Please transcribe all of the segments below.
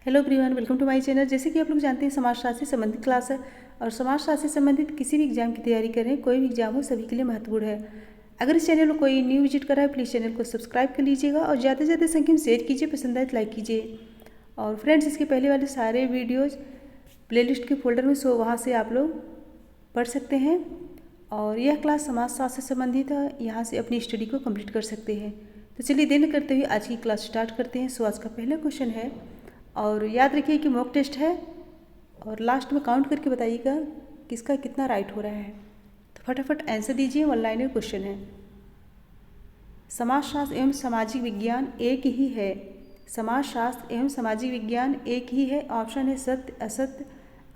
Hello everyone, welcome to my channel. जैसे कि आप लोग जानते हैं, समाजशास्त्र से संबंधित क्लास है और समाजशास्त्र से संबंधित किसी भी एग्जाम की तैयारी करें, कोई भी एग्जाम हो, सभी के लिए महत्वपूर्ण है। अगर इस चैनल को कोई न्यू विजिट करा है, प्लीज़ चैनल को सब्सक्राइब कर लीजिएगा और ज़्यादा से ज़्यादा संख्या में शेयर कीजिए, पसंद आए तो लाइक कीजिए। और फ्रेंड्स, इसके पहले वाले सारे वीडियोज़ प्लेलिस्ट के फोल्डर में वहाँ से आप लोग पढ़ सकते हैं। और यह क्लास समाजशास्त्र से संबंधित है, यहाँ से अपनी स्टडी को कंप्लीट कर सकते हैं। तो चलिए देर न करते हुए आज की क्लास स्टार्ट करते हैं। सो आज का पहला क्वेश्चन है, और याद रखिए कि मॉक टेस्ट है और लास्ट में काउंट करके बताइएगा किसका कितना राइट हो रहा है। तो फटाफट आंसर दीजिए। वन लाइनर क्वेश्चन है। समाजशास्त्र एवं सामाजिक विज्ञान एक ही है। समाजशास्त्र एवं सामाजिक विज्ञान एक ही है। ऑप्शन है सत्य, असत्य,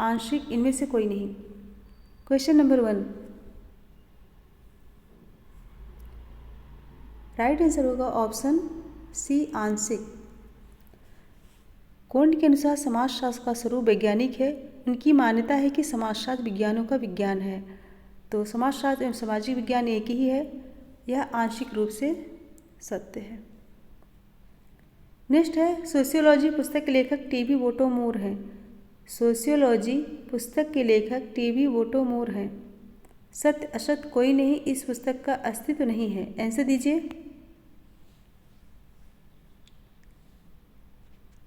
आंशिक, इनमें से कोई नहीं। क्वेश्चन नंबर 1, राइट आंसर होगा ऑप्शन सी, आंशिक। कोंड के अनुसार समाजशास्त्र का स्वरूप वैज्ञानिक है। उनकी मान्यता है कि समाजशास्त्र विज्ञानों का विज्ञान है। तो समाजशास्त्र एवं सामाजिक विज्ञान एक ही है, यह आंशिक रूप से सत्य है। नेक्स्ट है, सोशियोलॉजी पुस्तक के लेखक टी बी वोटोमोर हैं। सोशियोलॉजी पुस्तक के लेखक टी बी वोटोमोर हैं। सत्य असत्य कोई नहीं, इस पुस्तक का अस्तित्व नहीं है। आंसर दीजिए।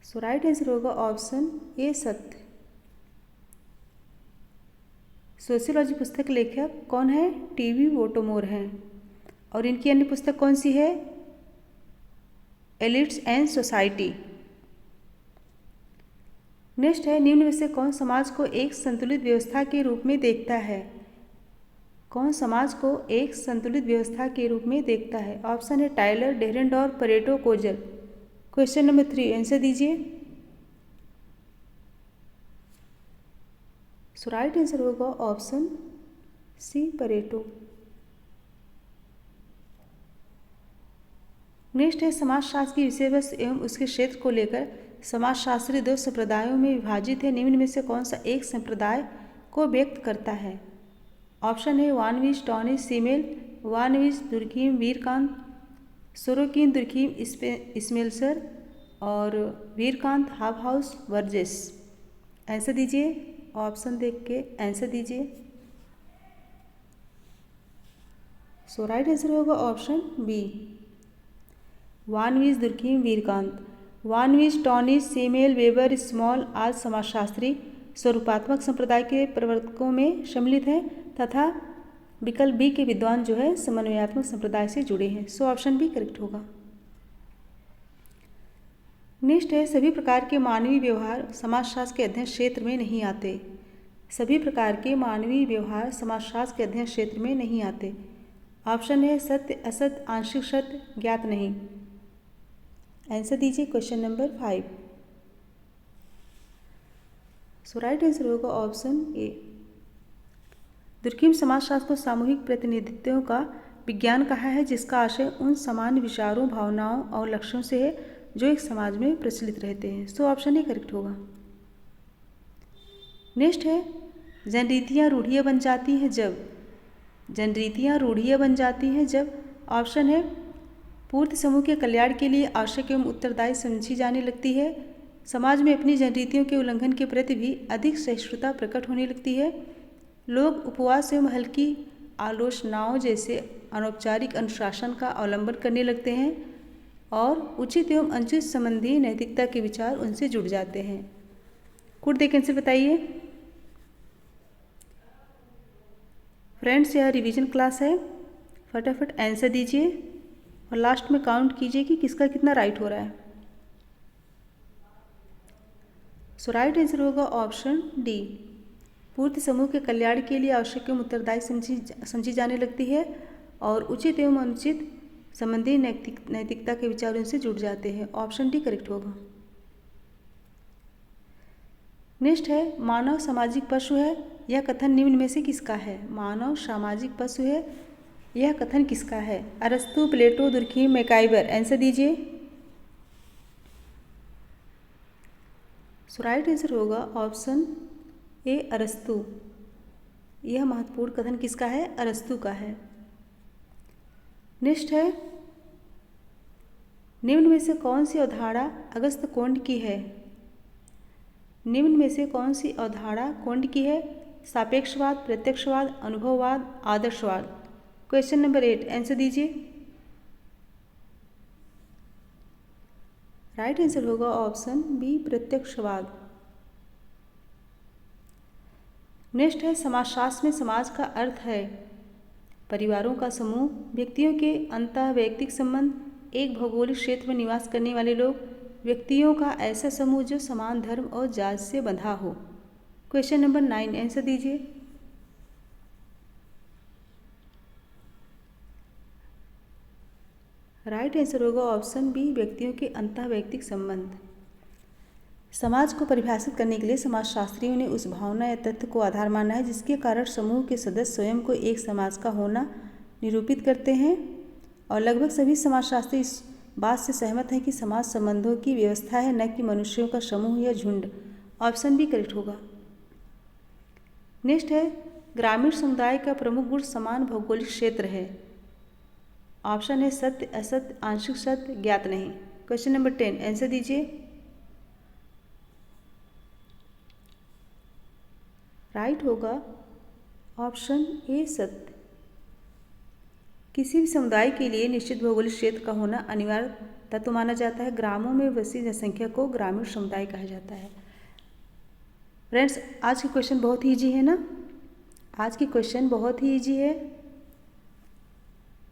सो राइट आंसर होगा ऑप्शन ए, सत्य। सोशियोलॉजी पुस्तक के लेखक कौन है? टी बी वोटोमोर हैं। और इनकी अन्य पुस्तक कौन सी है? Elites and society. नेक्स्ट है, निम्न में से कौन समाज को एक संतुलित व्यवस्था के रूप में देखता है? कौन समाज को एक संतुलित व्यवस्था के रूप में देखता है? ऑप्शन है Tylor, Dahrendorf, Pareto, Coser. Question number 3, answer दीजिए। सो राइट आंसर होगा ऑप्शन सी, परेटो। नेक्स्ट है, समाजशास्त्र की विषय वस्तु एवं उसके क्षेत्र को लेकर समाजशास्त्री दो संप्रदायों में विभाजित है। निम्न में से कौन सा एक संप्रदाय को व्यक्त करता है? ऑप्शन है वानविज Tonnies सीमेल, वानविज Durkheim वीरकांत, Sorokin Durkheim Smelser और वीरकांत हाफहाउस वर्जेस। आंसर दीजिए। ऑप्शन देख के आंसर दीजिए। सो राइट आंसर होगा option B, von Wiese Durkheim Vierkandt. Von Wiese Tonnies Simmel Weber Small आज समाजशास्त्री स्वरूपात्मक संप्रदाय के प्रवर्तकों में सम्मिलित हैं तथा विकल्प बी के विद्वान जो है समन्वयात्मक संप्रदाय से जुड़े हैं। सो ऑप्शन बी करेक्ट होगा। नेक्स्ट है, सभी प्रकार के मानवीय व्यवहार समाजशास्त्र के अध्ययन क्षेत्र में नहीं आते। सभी प्रकार के मानवीय व्यवहार समाजशास्त्र के अध्ययन क्षेत्र में नहीं आते। ऑप्शन है सत्य, असत्य, आंशिक सत्य, ज्ञात नहीं। आंसर दीजिए। Question number 5। सो राइट आंसर होगा ऑप्शन ए। दुर्खीम समाजशास्त्र को सामूहिक प्रतिनिधित्वों का विज्ञान कहा है, जिसका आशय उन सामान्य विचारों, भावनाओं और लक्ष्यों से है जो एक समाज में प्रचलित रहते हैं। सो ऑप्शन ए करेक्ट होगा। नेक्स्ट है, जनरीतियाँ रूढ़ियाँ बन जाती हैं जब। जनरीतियाँ रूढ़ियाँ बन जाती हैं जब। ऑप्शन है पूर्त समूह के कल्याण के लिए आवश्यक एवं उत्तरदायी समझी जाने लगती है। समाज में अपनी जनरीतियों के उल्लंघन के प्रति भी अधिक सहिष्णुता प्रकट होने लगती है। लोग उपवास एवं हल्की आलोचनाओं जैसे अनौपचारिक अनुशासन का अवलंबन करने लगते हैं और उचित एवं अनुचित संबंधी नैतिकता के विचार उनसे जुड़ जाते हैं। कुछ देखें से बताइए। फ्रेंड्स, यह रिवीजन क्लास है, फटाफट आंसर दीजिए और लास्ट में काउंट कीजिए कि किसका कितना राइट हो रहा है। सो राइट आंसर होगा ऑप्शन डी, पूर्त समूह के कल्याण के लिए आवश्यक एवं उत्तरदायी समझी जाने लगती है और उचित एवं अनुचित संबंधी नैतिकता के विचार उनसे जुड़ जाते हैं। ऑप्शन डी करेक्ट होगा। नेक्स्ट है, मानव सामाजिक पशु है, यह कथन निम्न में से किसका है? मानव सामाजिक पशु है, यह कथन किसका है? अरस्तु, प्लेटो, दुर्खीम, मैकाइवर। आंसर दीजिए। सो राइट आंसर होगा ऑप्शन ए, अरस्तु। यह महत्वपूर्ण कथन किसका है? अरस्तु का है। नेक्स्ट है, निम्न में से कौन सी अवधारणा अगस्त्य कोंड की है? निम्न में से कौन सी अवधारणा कांट की है? सापेक्षवाद, प्रत्यक्षवाद, अनुभववाद, आदर्शवाद। क्वेश्चन नंबर 8 आंसर दीजिए। राइट आंसर होगा ऑप्शन बी प्रत्यक्षवाद। नेक्स्ट है समाजशास्त्र में समाज का अर्थ है परिवारों का समूह, व्यक्तियों के अंतःवैयक्तिक संबंध, एक भौगोलिक क्षेत्र में निवास करने वाले लोग, व्यक्तियों का ऐसा समूह जो समान धर्म और जाति से बंधा हो। क्वेश्चन नंबर 9 आंसर दीजिए। राइट आंसर होगा ऑप्शन बी व्यक्तियों के अंतःवैयक्तिक संबंध। समाज को परिभाषित करने के लिए समाजशास्त्रियों ने उस भावना या तथ्य को आधार माना है जिसके कारण समूह के सदस्य स्वयं को एक समाज का होना निरूपित करते हैं, और लगभग सभी समाजशास्त्री इस बात से सहमत हैं कि समाज संबंधों की व्यवस्था है, न कि मनुष्यों का समूह या झुंड। ऑप्शन बी करेक्ट होगा। नेक्स्ट है ग्रामीण समुदाय का प्रमुख गुण समान भौगोलिक क्षेत्र है। ऑप्शन है सत्य, असत्य, आंशिक सत्य, ज्ञात नहीं। क्वेश्चन नंबर 10 आंसर दीजिए। राइट होगा ऑप्शन ए सत्य। किसी भी समुदाय के लिए निश्चित भौगोलिक क्षेत्र का होना अनिवार्य तत्व माना जाता है। ग्रामों में बसी जनसंख्या को ग्रामीण समुदाय कहा जाता है। फ्रेंड्स, आज के क्वेश्चन बहुत ही ईजी है ना? आज के क्वेश्चन बहुत ही ईजी है।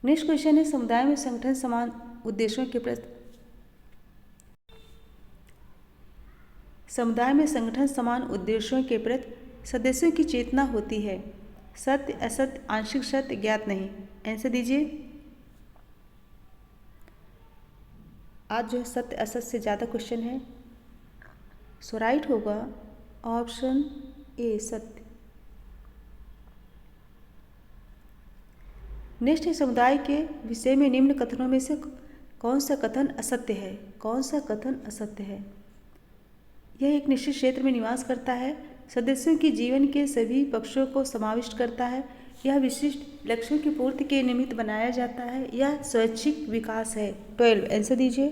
नेक्स्ट क्वेश्चन है समुदाय में संगठन समान उद्देश्यों के प्रति समुदाय में संगठन समान उद्देश्यों के प्रति सदस्यों की चेतना होती है। सत्य, असत्य, आंशिक सत्य, ज्ञात नहीं। आंसर दीजिए। आज जो है सत्य असत्य से ज़्यादा क्वेश्चन है, सो राइट होगा ऑप्शन ए सत्य। नेक्स्ट है समुदाय के विषय में निम्न कथनों में से कौन सा कथन असत्य है? कौन सा कथन असत्य है? यह एक निश्चित क्षेत्र में निवास करता है, सदस्यों के जीवन के सभी पक्षों को समाविष्ट करता है, यह विशिष्ट लक्ष्यों की पूर्ति के निमित्त बनाया जाता है, यह स्वैच्छिक विकास है। 12 आंसर दीजिए।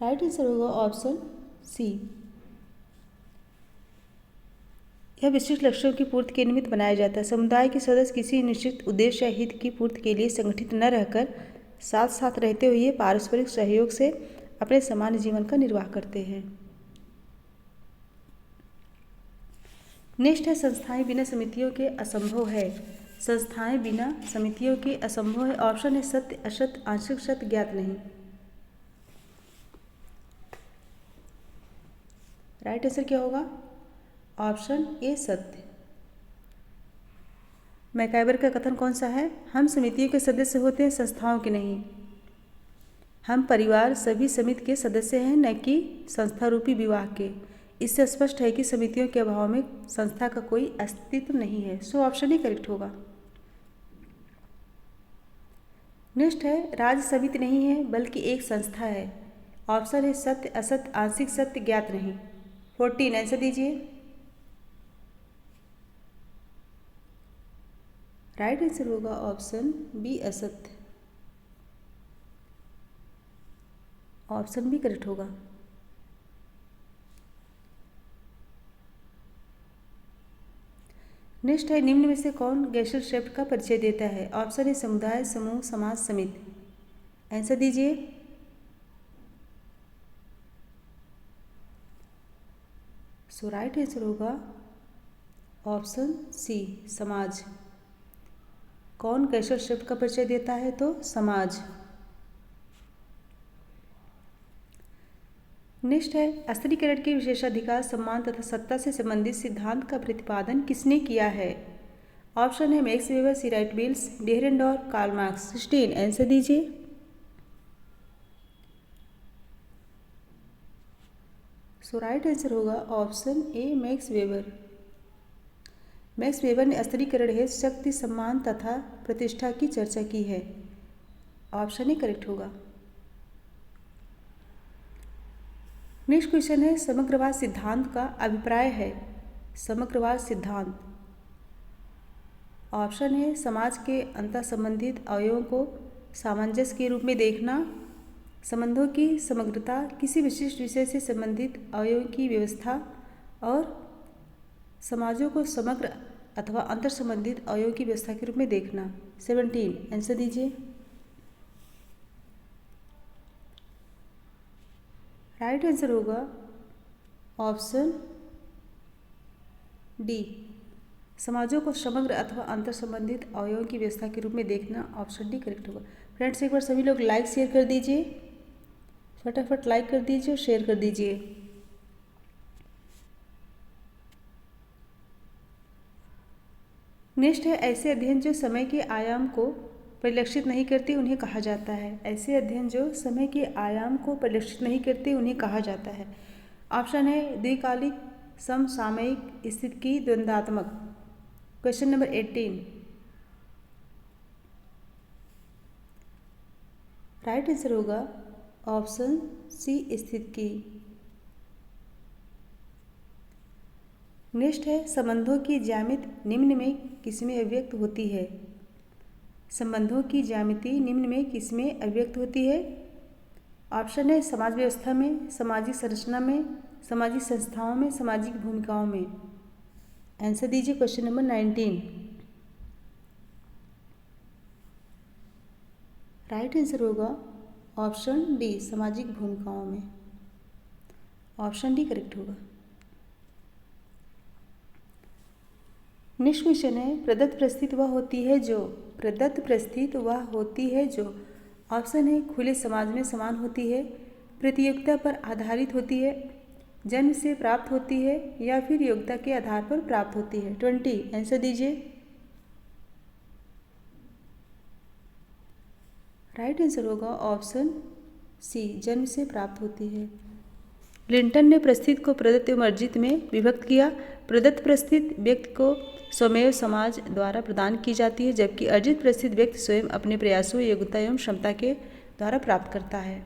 राइट आंसर होगा ऑप्शन सी। यह विशिष्ट लक्ष्यों की पूर्ति के निमित्त बनाया जाता है। समुदाय के सदस्य किसी निश्चित उद्देश्य या हित की पूर्ति के लिए संगठित न रहकर साथ साथ रहते हुए पारस्परिक सहयोग से अपने सामान्य जीवन का निर्वाह करते हैं। नेक्स्ट है संस्थाएं बिना समितियों के असंभव है। संस्थाएं बिना समितियों के असंभव है। ऑप्शन है सत्य, असत्य, आंशिक सत्य, ज्ञात नहीं। राइट आंसर क्या होगा? ऑप्शन ए सत्य। मैकाइबर का कथन कौन सा है? हम समितियों के सदस्य होते हैं, संस्थाओं के नहीं। हम परिवार सभी समिति के सदस्य हैं, न कि संस्था रूपी विवाह के। इससे स्पष्ट है कि समितियों के अभाव में संस्था का कोई अस्तित्व नहीं है। सो ऑप्शन ही करेक्ट होगा। नेक्स्ट है राज्य समिति नहीं है बल्कि एक संस्था है। ऑप्शन है सत्य, असत्य, आंशिक सत्य, ज्ञात नहीं। 14 आंसर दीजिए। राइट आंसर होगा ऑप्शन बी असत्य। ऑप्शन बी करेक्ट होगा। नेक्स्ट है निम्न में से कौन गैशल शब्द का परिचय देता है? ऑप्शन है समुदाय, समूह, समाज, समिति। आंसर दीजिए। सो राइट आंसर होगा ऑप्शन सी समाज। कौन गैशल शब्द का परिचय देता है? तो समाज। नेक्स्ट है स्त्रीकरण के विशेषाधिकार, सम्मान तथा सत्ता से संबंधित सिद्धांत का प्रतिपादन किसने किया है? ऑप्शन है Max Weber, C Wright Mills, Dahrendorf, Karl Marx. 16 answer दीजिए। सो राइट आंसर होगा option A Max Weber. Max Weber ने स्त्रीकरण हेतु शक्ति, सम्मान तथा प्रतिष्ठा की चर्चा की है। ऑप्शन ही करेक्ट होगा। नेक्स्ट क्वेश्चन है समग्रवाद सिद्धांत का अभिप्राय है। समग्रवाद सिद्धांत। ऑप्शन है समाज के अंतः संबंधित अवयवों को सामंजस्य के रूप में देखना, संबंधों की समग्रता, किसी विशिष्ट विषय से संबंधित अवयवों की व्यवस्था और समाजों को समग्र अथवा अंतर संबंधित अवयवों की व्यवस्था के रूप में देखना। 17 आंसर दीजिए। राइट आंसर होगा ऑप्शन डी, समाजों को समग्र अथवा अंतर संबंधित अवयवों की व्यवस्था के रूप में देखना। ऑप्शन डी करेक्ट होगा। फ्रेंड्स, एक बार सभी लोग लाइक शेयर कर दीजिए, फटाफट लाइक कर दीजिए और शेयर कर दीजिए। नेक्स्ट है, ऐसे अध्ययन जो समय के आयाम को परिलक्षित नहीं करते उन्हें कहा जाता है। ऐसे अध्ययन जो समय के आयाम को परिलक्षित नहीं करते उन्हें कहा जाता है। ऑप्शन है द्विकालिक, समसामयिक, स्थितिकी, द्वंद्वात्मक। Question number 18। राइट आंसर होगा ऑप्शन सी, स्थितिकी। नेक्स्ट है, संबंधों की ज्यामिति निम्न में किसमें अभिव्यक्त होती है। संबंधों की ज्यामिति निम्न में किसमें अभिव्यक्त होती है। ऑप्शन है समाज व्यवस्था में, सामाजिक संरचना में, सामाजिक संस्थाओं में, सामाजिक भूमिकाओं में। आंसर दीजिए क्वेश्चन नंबर 19। राइट आंसर होगा ऑप्शन डी, सामाजिक भूमिकाओं में। ऑप्शन डी करेक्ट होगा। नेक्स्ट क्वेश्चन है, प्रदत्त परिस्थिति वह होती है जो, प्रदत्त परिस्थिति वह होती है जो। ऑप्शन है खुले समाज में समान होती है, प्रतियोगिता पर आधारित होती है, जन्म से प्राप्त होती है या फिर योग्यता के आधार पर प्राप्त होती है। 20 आंसर दीजिए। राइट आंसर होगा ऑप्शन सी, जन्म से प्राप्त होती है। लिंटन ने परिस्थिति को प्रदत्त एवं अर्जित में विभक्त किया। प्रदत्त परिस्थिति व्यक्ति को स्वमेव समाज द्वारा प्रदान की जाती है, जबकि अर्जित परिस्थिति व्यक्ति स्वयं अपने प्रयासों, योग्यता एवं क्षमता के द्वारा प्राप्त करता है।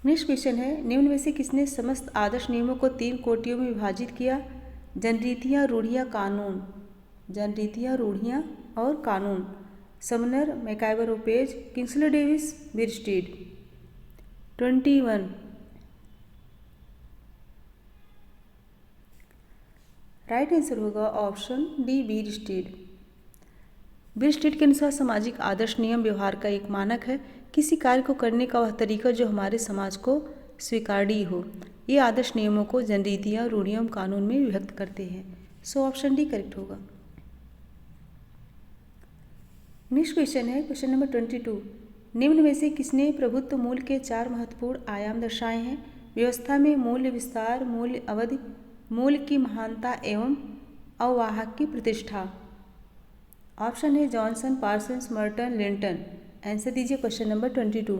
नेक्स्ट क्वेश्चन है, निम्न में से किसने समस्त आदर्श नियमों को 3 कोटियों में विभाजित किया। जनरीतियाँ, रूढ़ियाँ, कानून। जनरीतियाँ, रूढ़ियाँ और कानून। Sumner, MacIver Page, Kingsley Davis, Bierstedt. 21। Right answer होगा ऑप्शन डी, बीरस्टीड। बीरस्टीड के अनुसार सामाजिक आदर्श नियम व्यवहार का एक मानक है, किसी कार्य को करने का वह तरीका जो हमारे समाज को स्वीकार्य हो। ये आदर्श नियमों को जनरीतियाँ, रूढ़ियों एवं कानून में विभक्त करते हैं। सो ऑप्शन डी करेक्ट होगा। नेक्स्ट क्वेश्चन है, क्वेश्चन नंबर 22। निम्न में से किसने प्रभुत्व मूल्य के 4 महत्वपूर्ण आयाम दर्शाए हैं। व्यवस्था में मूल्य विस्तार, मूल्य अवधि, मूल्य की महानता एवं अववाहक की प्रतिष्ठा। ऑप्शन है Johnson, Parsons, Merton, Linton. Answer दीजिए क्वेश्चन नंबर 22।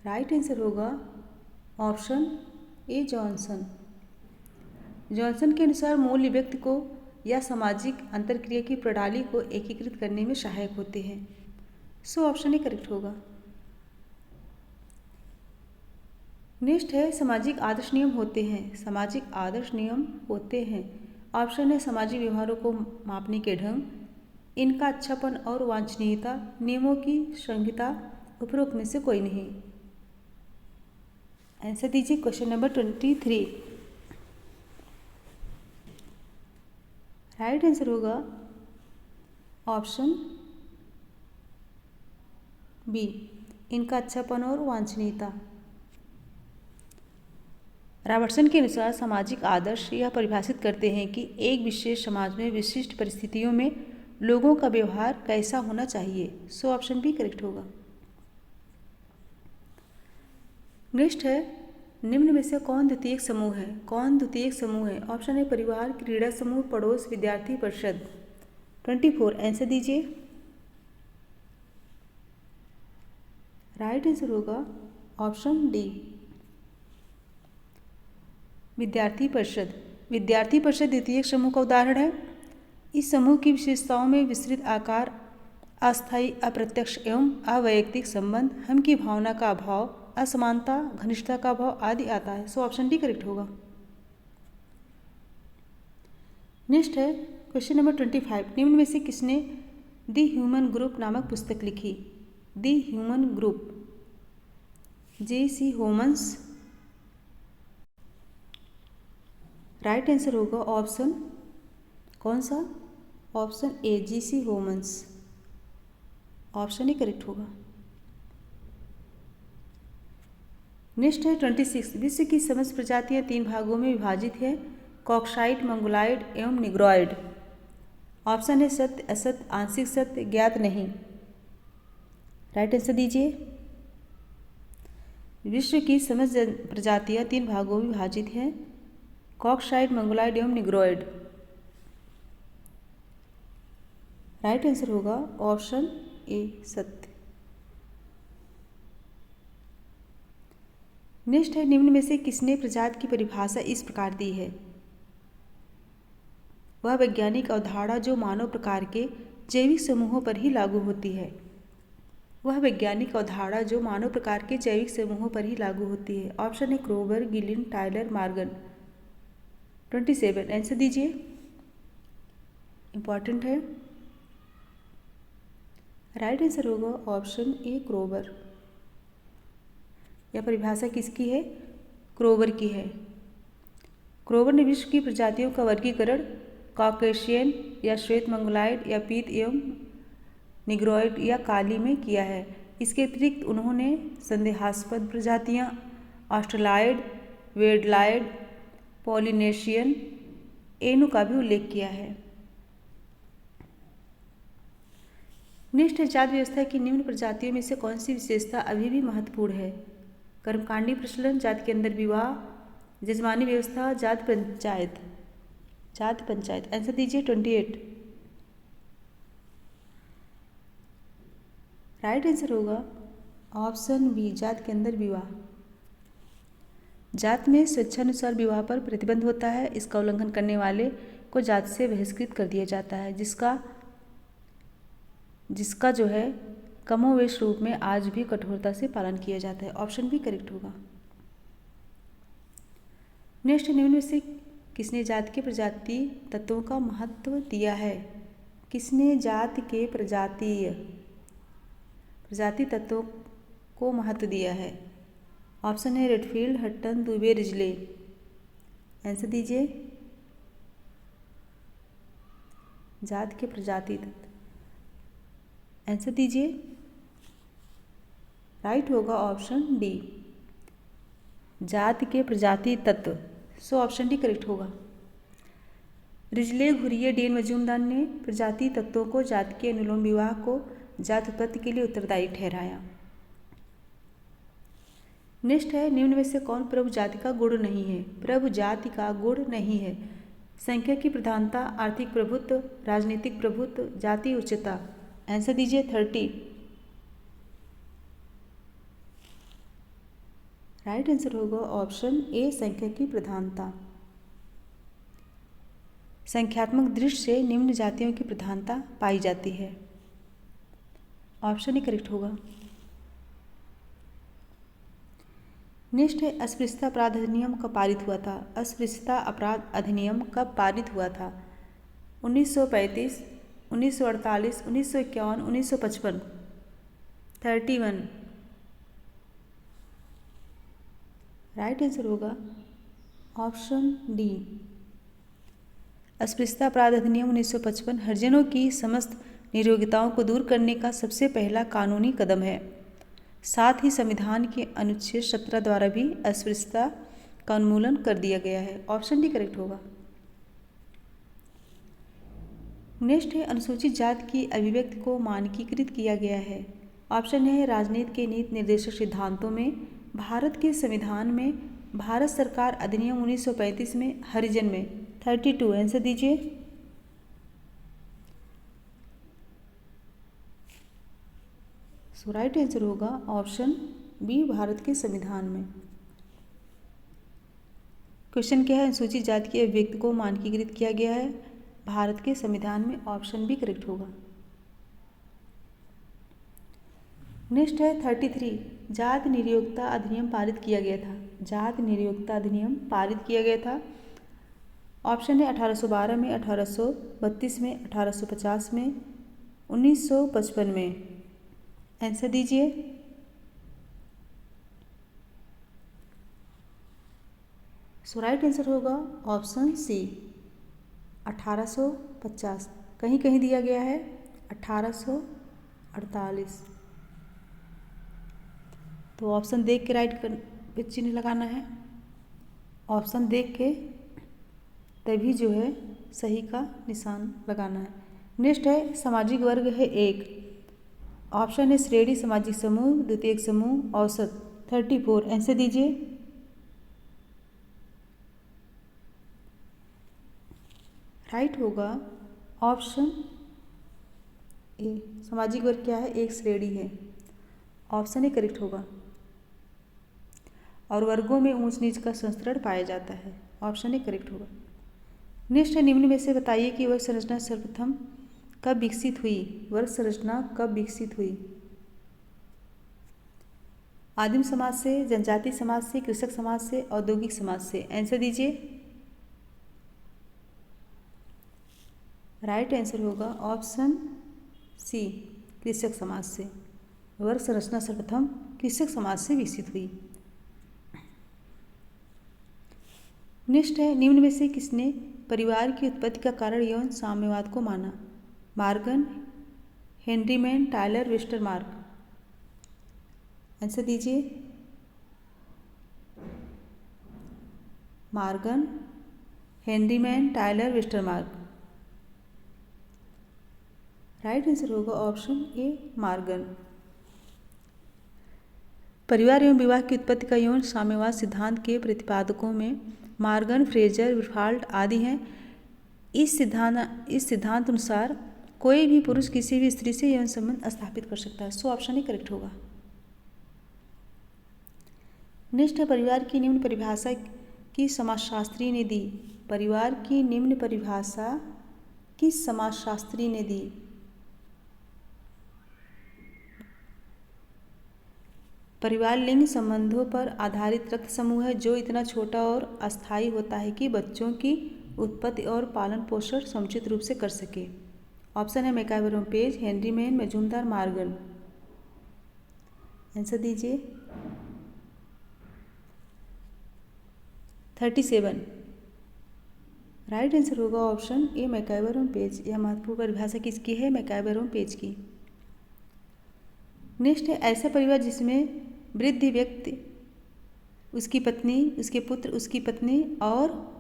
राइट आंसर होगा ऑप्शन ए, जॉनसन। जॉनसन के अनुसार मूल्य व्यक्ति को या सामाजिक अंतरक्रिया की प्रणाली को एकीकृत करने में सहायक होते हैं। सो ऑप्शन ए करेक्ट होगा। नेक्स्ट है, सामाजिक आदर्श नियम होते हैं। सामाजिक आदर्श नियम होते हैं। ऑप्शन है सामाजिक व्यवहारों को मापने के ढंग, इनका अच्छापन और वांछनीयता, नियमों की संहिता, उपरोक्त में से कोई नहीं। आंसर दीजिए क्वेश्चन नंबर 23। राइट आंसर होगा ऑप्शन बी, इनका अच्छापन और वांछनीयता। रॉबर्टसन के अनुसार सामाजिक आदर्श यह परिभाषित करते हैं कि एक विशेष समाज में विशिष्ट परिस्थितियों में लोगों का व्यवहार कैसा होना चाहिए। सो ऑप्शन बी करेक्ट होगा। नेक्स्ट है, निम्न में से कौन द्वितीयक समूह है। कौन द्वितीयक समूह है। ऑप्शन है परिवार, क्रीड़ा समूह, पड़ोस, विद्यार्थी परिषद। 24 आंसर दीजिए। राइट आंसर होगा ऑप्शन डी, विद्यार्थी परिषद। विद्यार्थी परिषद द्वितीयक समूह का उदाहरण है। इस समूह की विशेषताओं में विस्तृत आकार, अस्थायी, अप्रत्यक्ष एवं अवैयक्तिक संबंध, हम की भावना का अभाव, असमानता, घनिष्ठता का अभाव आदि आता है। सो ऑप्शन डी करेक्ट होगा। नेक्स्ट है, क्वेश्चन नंबर 25, निम्न में से किसने द ह्यूमन ग्रुप नामक पुस्तक लिखी? The human group, J.C. Homans. Right answer होगा ऑप्शन कौन सा? Option A, J.C. Homans. Option he correct होगा। नेक्स्ट है 26, विश्व की समस्त प्रजातियां 3 भागों में विभाजित है, कॉक्साइट, मंगोलाइड एवं निग्रोइड। ऑप्शन है सत्य, असत्य, आंशिक सत्य, ज्ञात नहीं। राइट आंसर दीजिए। विश्व की समस्त प्रजातियां 3 भागों में विभाजित हैं, कॉक्साइट, मंगोलाइड एवं निग्रोइड। राइट आंसर होगा ऑप्शन ए, सत्य। नेक्स्ट है निम्न में से किसने प्रजाति की परिभाषा इस प्रकार दी है? वह वैज्ञानिक अवधारणा जो मानव प्रकार के जैविक समूहों पर ही लागू होती है। वह वैज्ञानिक अवधारणा जो मानव प्रकार के जैविक समूहों पर ही लागू होती है। ऑप्शन है क्रोबर, गिलिन, टायलर, मॉर्गन। 27 आंसर दीजिए, इंपॉर्टेंट है। राइट आंसर होगा ऑप्शन ए, क्रोबर। यह परिभाषा किसकी है? क्रोबर की है। क्रोबर ने विश्व की प्रजातियों का वर्गीकरण कॉकेशियन या श्वेत मंगोलाइड या पीत एवं निग्रोइड या काली में किया है। इसके अतिरिक्त उन्होंने संदेहास्पद प्रजातियां ऑस्ट्रेलॉइड, वेडलाइड, पॉलिनेशियन, एनु का भी उल्लेख किया है। नेक्स्ट है जाति व्यवस्था की निम्न प्रजातियों में से कौन सी विशेषता अभी भी महत्वपूर्ण है? कर्मकांडी प्रचलन, जाति के अंदर विवाह, जजमानी व्यवस्था, जाति पंचायत। जाति पंचायत आंसर दीजिए 28। राइट आंसर होगा ऑप्शन बी, जाति के अंदर विवाह। जाति में स्वेच्छानुसार विवाह पर प्रतिबंध होता है। इसका उल्लंघन करने वाले को जाति से बहिष्कृत कर दिया जाता है, जिसका जो है कमोवेश रूप में आज भी कठोरता से पालन किया जाता है। ऑप्शन भी करेक्ट होगा। नेक्स्ट निम्न में से किसने जाति के प्रजाति तत्वों का महत्व दिया है? किसने जाति के प्रजाति तत्वों को महत्व दिया है? ऑप्शन है Redfield, Hutton, Dubey, Risley. Answer दीजिए। जाति के प्रजाति तत्व आंसर दीजिए। राइट होगा ऑप्शन डी, जाति के प्रजाति तत्व। सो ऑप्शन डी करेक्ट होगा। Risley, Ghurye, D N Majumdar ने प्रजाति तत्वों को जाति के अनुलोम विवाह को जाति उत्पत्ति के लिए उत्तरदायी ठहराया। नेक्स्ट है निम्न में से कौन प्रभु जाति का गुण नहीं है? प्रभु जाति का गुण नहीं है। संख्या की प्रधानता, आर्थिक प्रभुत्व, राजनीतिक प्रभुत्व, जाति उच्चता। आंसर दीजिए 30। राइट आंसर होगा ऑप्शन ए, संख्या की प्रधानता। संख्यात्मक दृष्टि से निम्न जातियों की प्रधानता पाई जाती है। ऑप्शन ही करेक्ट होगा। नेक्स्ट है अस्पृश्यता अपराध अधिनियम कब पारित हुआ था? अस्पृश्यता अपराध अधिनियम कब पारित हुआ था? 1935, 1948, 1951, 1955। 31। राइट आंसर होगा ऑप्शन डी, अस्पृश्यता अपराध अधिनियम 1955 हरिजनों की समस्त नियोग्यताओं को दूर करने का सबसे पहला कानूनी कदम है। साथ ही संविधान के अनुच्छेद 17 द्वारा भी अस्पृश्यता का उन्मूलन कर दिया गया है। ऑप्शन डी करेक्ट होगा। नेक्स्ट है अनुसूचित जाति की अभिव्यक्ति को मानकीकृत किया गया है। ऑप्शन है राजनीति के नीति निर्देशक सिद्धांतों में, भारत के संविधान में, भारत सरकार अधिनियम 1935 में, हरिजन में। 32 आंसर दीजिए। सो राइट आंसर होगा ऑप्शन बी, भारत के संविधान में। क्वेश्चन क्या है? अनुसूचित जाति की अभिव्यक्ति को मानकीकृत किया गया है भारत के संविधान में। ऑप्शन बी करेक्ट होगा। नेक्स्ट है 33, जाति नियोक्ता अधिनियम पारित किया गया था। जाति नियोक्ता अधिनियम पारित किया गया था ऑप्शन है 1812 में, 1832 में, 1850 में, 1955 में। आंसर दीजिए। सो राइट आंसर होगा ऑप्शन सी 1850। कहीं कहीं दिया गया है 1848। तो ऑप्शन देख के राइट पे चिन्ह लगाना है। ऑप्शन देख के तभी जो है सही का निशान लगाना है। नेक्स्ट है सामाजिक वर्ग है एक। ऑप्शन है श्रेणी, सामाजिक समूह, द्वितीयक समूह, औसत। 34। आंसर दीजिए। राइट होगा ऑप्शन ए। सामाजिक वर्ग क्या है? एक श्रेणी है। ऑप्शन ए करेक्ट होगा। और वर्गों में ऊंच नीच का संस्करण पाया जाता है। ऑप्शन ए करेक्ट होगा। नेक्स्ट है निम्न में से बताइए कि वर्ग संरचना सर्वप्रथम कब विकसित हुई? वर्ग संरचना कब विकसित हुई? आदिम समाज से, जनजातीय समाज से, कृषक समाज से, औद्योगिक समाज से। आंसर दीजिए। राइट आंसर होगा ऑप्शन सी कृषक समाज से। वर्ग संरचना सर्वप्रथम कृषक समाज से विकसित हुई। नेक्स्ट है निम्न में से किसने परिवार की उत्पत्ति का कारण यौन साम्यवाद को माना? Morgan, Henry Maine, Tylor, Westermarck. Answer दीजिए। Morgan, Henry Maine, Tylor, Westermarck. Right answer होगा ऑप्शन ए मार्गन। परिवार एवं विवाह की उत्पत्ति का यौन साम्यवाद सिद्धांत के प्रतिपादकों में मार्गन, फ्रेजर, विफाल्ट आदि हैं। इस सिद्धांत अनुसार कोई भी पुरुष किसी भी स्त्री से यौन संबंध स्थापित कर सकता है। सो ऑप्शन ही करेक्ट होगा। नेक्स्ट है परिवार की निम्न परिभाषा किस समाजशास्त्री ने दी? परिवार की निम्न परिभाषा किस समाजशास्त्री ने दी? परिवार लिंग संबंधों पर आधारित रक्त समूह है जो इतना छोटा और अस्थायी होता है कि बच्चों की उत्पत्ति और पालन पोषण समुचित रूप से कर सके। ऑप्शन है मैकाइवर और page, Henry man, Majumdar, Morgan. Answer दीजिए। 37। राइट आंसर होगा ऑप्शन ए मैकाइवर और पेज। यह महत्वपूर्ण परिभाषा किसकी है? मैकाइवर और पेज की। नेक्स्ट है ऐसा परिवार जिसमें वृद्ध व्यक्ति, उसकी पत्नी, उसके पुत्र, उसकी पत्नी और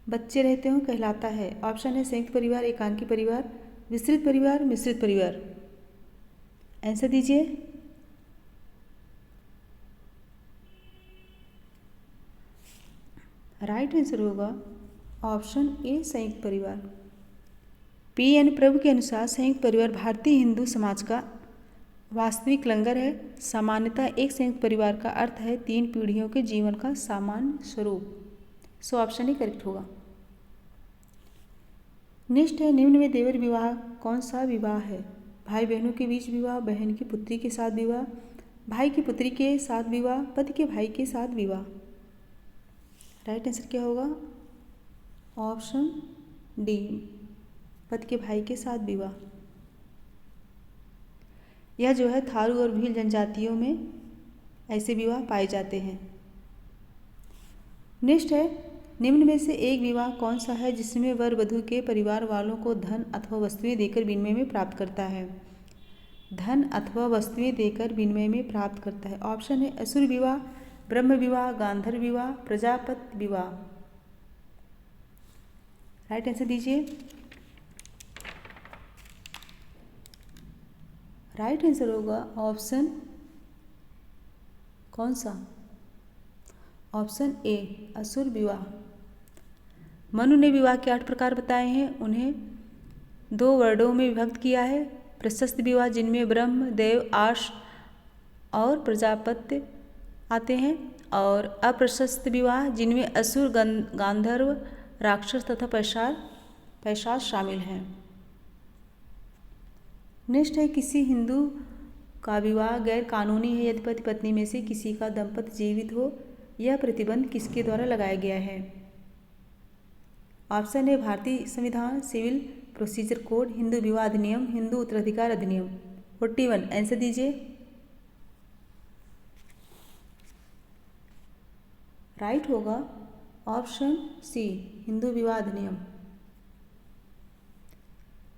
बच्चे रहते हों कहलाता है। ऑप्शन है संयुक्त परिवार, एकांकी परिवार, विस्तृत परिवार, मिश्रित परिवार। आंसर दीजिए। राइट आंसर होगा ऑप्शन ए संयुक्त परिवार। पी एन प्रभु के अनुसार संयुक्त परिवार भारतीय हिंदू समाज का वास्तविक लंगर है। सामान्यतः एक संयुक्त परिवार का अर्थ है 3 पीढ़ियों के जीवन का सामान्य स्वरूप। सो ऑप्शन ही करेक्ट होगा। नेक्स्ट है निम्न में देवर विवाह कौन सा विवाह है? भाई बहनों के बीच विवाह, बहन की पुत्री के साथ विवाह, भाई की पुत्री के साथ विवाह, पति के भाई के साथ विवाह। राइट आंसर क्या होगा? ऑप्शन डी पति के भाई के साथ विवाह। यह जो है थारू और भील जनजातियों में ऐसे विवाह पाए जाते हैं। नेक्स्ट है निम्न में से एक विवाह कौन सा है जिसमें वर वधू के परिवार वालों को धन अथवा वस्तुएं देकर विनिमय में प्राप्त करता है? धन अथवा वस्तुएं देकर विनिमय में प्राप्त करता है। ऑप्शन है असुर विवाह, ब्रह्म विवाह, गांधर्व विवाह, प्रजापति विवाह। राइट आंसर दीजिए। राइट आंसर होगा ऑप्शन कौन सा? ऑप्शन ए असुर विवाह। मनु ने विवाह के 8 प्रकार बताए हैं। उन्हें 2 वर्णों में विभक्त किया है। प्रशस्त विवाह जिनमें ब्रह्म, देव, आर्ष और प्रजापत्य आते हैं, और अप्रशस्त विवाह जिनमें असुर, गांधर्व, राक्षस तथा पैशाच शामिल हैं। नेक्स्ट है किसी हिंदू का विवाह गैर कानूनी है यदि पति पत्नी में से किसी का दंपत्ति जीवित हो। यह प्रतिबंध किसके द्वारा लगाया गया है? ऑप्शन ए भारतीय संविधान, सिविल प्रोसीजर कोड, हिंदू विवाह अधिनियम, हिंदू उत्तराधिकार अधिनियम। 41 आंसर दीजिए। राइट होगा ऑप्शन सी, हिंदू विवाह अधिनियम।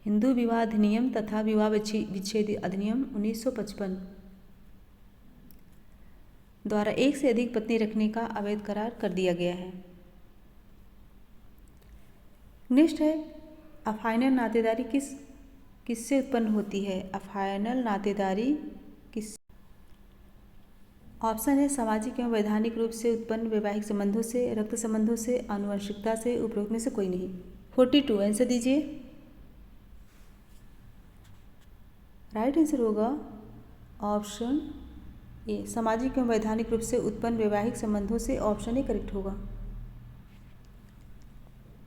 हिंदू विवाह अधिनियम तथा विवाह विच्छेद अधिनियम 1955 द्वारा एक से अधिक पत्नी रखने का अवैध करार कर दिया गया है। नेक्स्ट है अफाइनल नातेदारी किससे उत्पन्न होती है? अफाइनल नातेदारी किस? ऑप्शन है सामाजिक एवं वैधानिक रूप से उत्पन्न वैवाहिक संबंधों से, रक्त संबंधों से, आनुवंशिकता से, उपरोक्त में से कोई नहीं। 42 आंसर दीजिए। राइट आंसर होगा ऑप्शन ए, सामाजिक एवं वैधानिक रूप से उत्पन्न वैवाहिक संबंधों से। ऑप्शन ए करेक्ट होगा।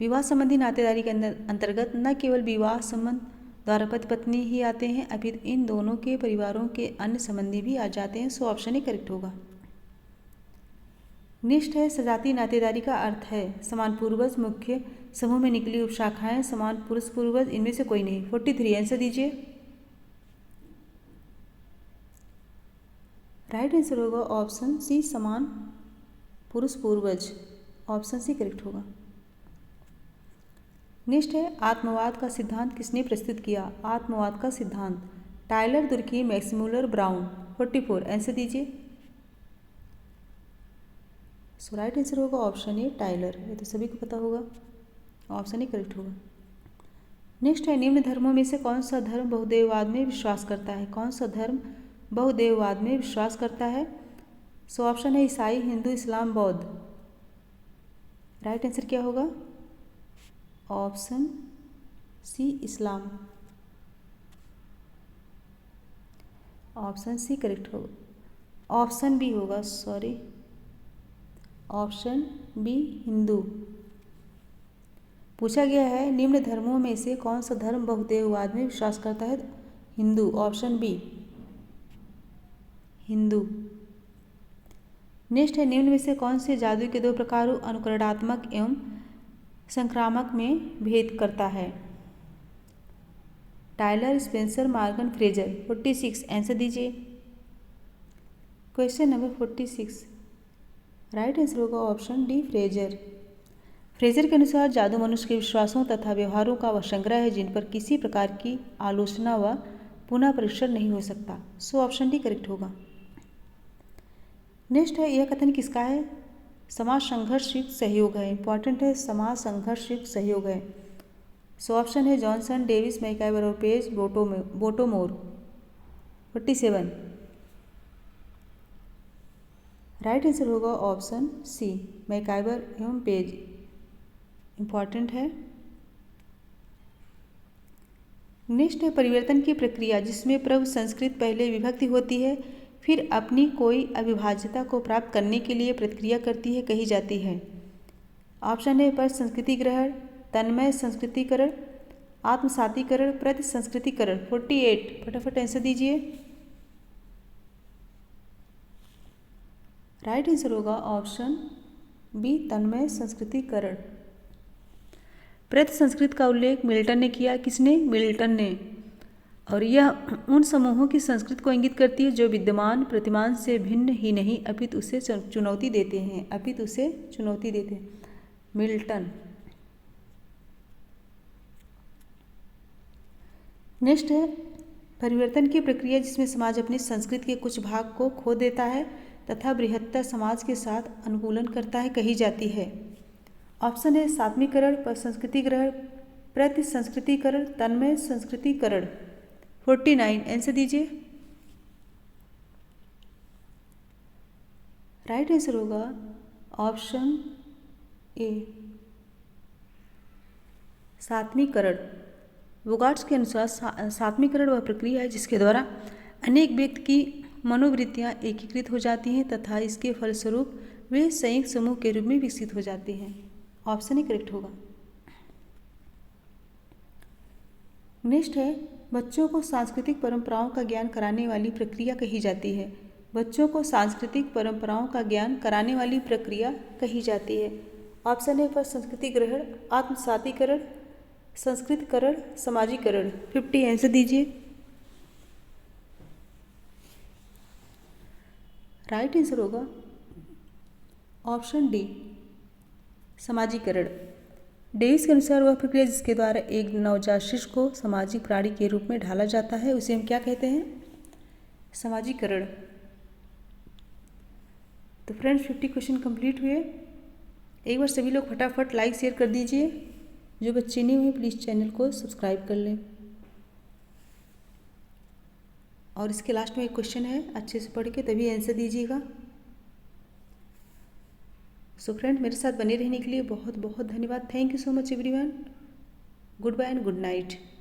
विवाह संबंधी नातेदारी के अंतर्गत न केवल विवाह संबंध द्वारा पति पत्नी ही आते हैं, अपितु इन दोनों के परिवारों के अन्य संबंधी भी आ जाते हैं। सो ऑप्शन ए करेक्ट होगा। नेक्स्ट है सजातीय नातेदारी का अर्थ है समान पूर्वज, मुख्य समूह में निकली उपशाखाएं, समान पुरुष पूर्वज, इनमें से कोई नहीं। 43 आंसर दीजिए। राइट आंसर होगा ऑप्शन सी, समान पुरुष पूर्वज। ऑप्शन सी करेक्ट होगा। नेक्स्ट है आत्मवाद का सिद्धांत किसने प्रस्तुत किया? आत्मवाद का सिद्धांत Tyler, Durki, Max Muller, brown. 44 answer दीजिए। सो राइट आंसर होगा ऑप्शन ए, टाइलर। ये तो सभी को पता होगा। ऑप्शन ए करेक्ट होगा। नेक्स्ट है निम्न धर्मों में से कौन सा धर्म बहुदेववाद में विश्वास करता है? कौन सा धर्म बहुदेववाद में विश्वास करता है? सो ऑप्शन है ईसाई, हिंदू, इस्लाम, बौद्ध। राइट आंसर क्या होगा? ऑप्शन सी, इस्लाम। ऑप्शन सी करेक्ट होगा। ऑप्शन बी होगा, सॉरी, ऑप्शन बी, हिंदू। पूछा गया है निम्न धर्मों में से कौन सा धर्म बहुदेववाद में विश्वास करता है? Hindu. Option B, Hindu. Next है निम्न में से कौन से जादू के दो प्रकारों अनुकरणात्मक एवं संक्रामक में भेद करता है? Tylor, Spencer, Morgan, Frazer. 46 answer दीजिए। क्वेश्चन नंबर 46 राइट आंसर होगा ऑप्शन डी, फ्रेजर। फ्रेजर के अनुसार जादू मनुष्य के विश्वासों तथा व्यवहारों का वह संग्रह है जिन पर किसी प्रकार की आलोचना व पुनः परीक्षण नहीं हो सकता। सो ऑप्शन डी करेक्ट होगा। नेक्स्ट है यह कथन किसका है? समाज संघर्ष युक्त सहयोग है। इंपॉर्टेंट है, समाज संघर्ष युक्त सहयोग है। सो ऑप्शन है जॉनसन, डेविस, मैकाइवर और पेज, बोटोमोर। 47 राइट आंसर होगा ऑप्शन सी, मैकाइवर एवं पेज। इंपॉर्टेंट है। नेक्स्ट है परिवर्तन की प्रक्रिया जिसमें प्रभु संस्कृत पहले विभक्ति होती है फिर अपनी कोई अविभाज्यता को प्राप्त करने के लिए प्रतिक्रिया करती है, कही जाती है। ऑप्शन है पर संस्कृति ग्रहण, तन्मय संस्कृतिकरण, आत्मसातीकरण, प्रति संस्कृतिकरण। 48 फटाफट आंसर दीजिए। राइट आंसर होगा ऑप्शन बी, तन्मय संस्कृतिकरण। प्रति संस्कृत का उल्लेख मिल्टन ने किया। किसने? मिल्टन ने। और यह उन समूहों की संस्कृति को इंगित करती है जो विद्यमान प्रतिमान से भिन्न ही नहीं अपितु उसे चुनौती देते हैं। अपितु उसे चुनौती देते हैं। मिल्टन। नेक्स्ट है परिवर्तन की प्रक्रिया जिसमें समाज अपनी संस्कृति के कुछ भाग को खो देता है तथा बृहत्तर समाज के साथ अनुकूलन करता है, कही जाती है। ऑप्शन है सात्मीकरण, संस्कृति ग्रहण, प्रति संस्कृतिकरण, तन्मय संस्कृतिकरण। 49 आंसर दीजिए। राइट आंसर होगा ऑप्शन ए, सात्मीकरण। वोगाट्स के अनुसार सात्मीकरण वह प्रक्रिया है जिसके द्वारा अनेक व्यक्ति की मनोवृत्तियां एकीकृत हो जाती हैं तथा इसके फलस्वरूप वे संयुक्त समूह के रूप में विकसित हो जाते हैं। ऑप्शन ही करेक्ट होगा। नेक्स्ट है बच्चों को सांस्कृतिक परंपराओं का ज्ञान कराने वाली प्रक्रिया कही जाती है। बच्चों को सांस्कृतिक परंपराओं का ज्ञान कराने वाली प्रक्रिया कही जाती है। ऑप्शन है फर्स्ट संस्कृति ग्रहण, आत्मसातीकरण, संस्कृतकरण, समाजीकरण। 50 आंसर दीजिए। राइट आंसर होगा ऑप्शन डी, समाजीकरण। डेविस के अनुसार वह प्रक्रिया जिसके द्वारा एक नवजात शिशु को सामाजिक प्राणी के रूप में ढाला जाता है उसे हम क्या कहते हैं? समाजीकरण। तो फ्रेंड्स 50 क्वेश्चन कंप्लीट हुए। एक बार सभी लोग फटाफट लाइक शेयर कर दीजिए। जो बच्चे नहीं हुए प्लीज़ चैनल को सब्सक्राइब कर लें। और इसके लास्ट में एक क्वेश्चन है, अच्छे से पढ़ के तभी आंसर दीजिएगा। सो फ्रेंड मेरे साथ बने रहने के लिए बहुत बहुत धन्यवाद। Thank you so much everyone. Goodbye and good night.